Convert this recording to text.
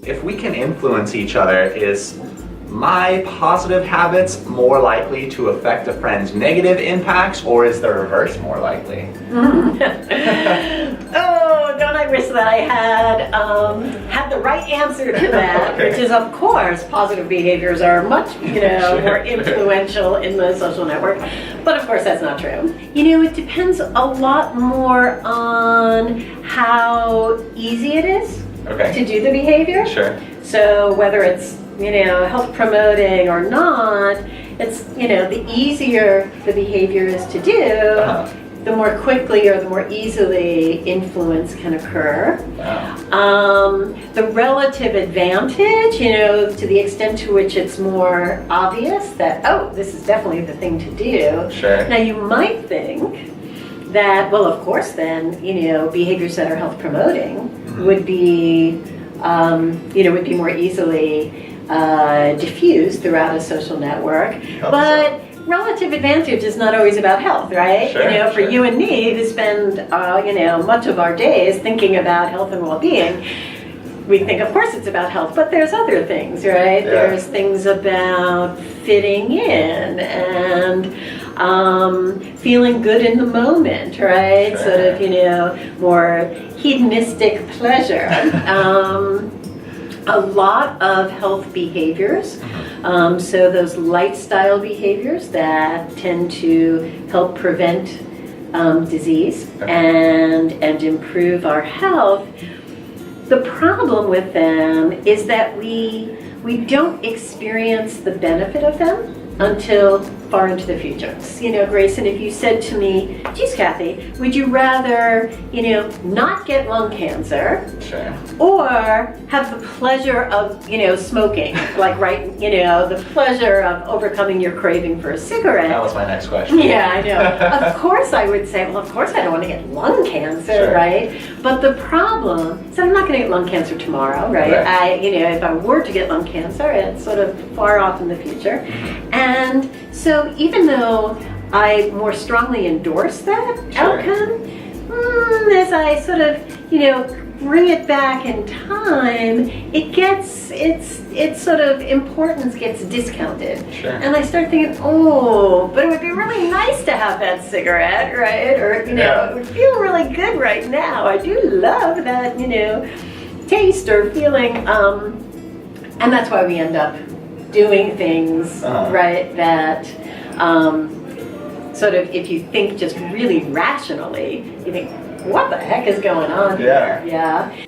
If we can influence each other, is my positive habits more likely to affect a friend's negative impacts, or is the reverse more likely? Oh, don't I wish that I had the right answer to that, Okay. which is, of course, positive behaviors are much, Sure. more influential in the social network. But of course, that's not true. It depends a lot more on how easy it is Okay. to do the behavior. Sure. So whether it's, health promoting or not, it's, the easier the behavior is to do, Uh-huh. the more quickly or the more easily influence can occur. Wow. The relative advantage, to the extent to which it's more obvious that, oh, this is definitely the thing to do. Sure. Now you might think that, well, of course then, behaviors that are health promoting would be, would be more easily diffused throughout a social network. But relative advantage is not always about health, right? Sure, For you and me who spend, much of our days thinking about health and well-being, we think, of course, it's about health, but there's other things, right? Yeah. There's things about fitting in and feeling good in the moment, right? Sure. Sort of, more hedonistic pleasure. A lot of health behaviors, so those lifestyle behaviors that tend to help prevent disease and improve our health. The problem with them is that we don't experience the benefit of them until far into the future. Grayson, if you said to me, geez, Kathy, would you rather, not get lung cancer Sure. or have the pleasure of, smoking, like, right, the pleasure of overcoming your craving for a cigarette? That was my next question. Yeah, I know. Of course I would say, well, of course I don't want to get lung cancer, Sure. right? But the problem is I'm not going to get lung cancer tomorrow, right? Right. If I were to get lung cancer, it's sort of far off in the future. And so even though I more strongly endorse that Sure. outcome, as I sort of, bring it back in time, its sort of importance gets discounted. Sure. And I start thinking, oh, but it would be really nice to have that cigarette, right? Or, Yeah. it would feel really good right now. I do love that, taste or feeling. And that's why we end up doing things, right, that sort of, if you think just really rationally, you think, what the heck is going on here? Yeah. Yeah.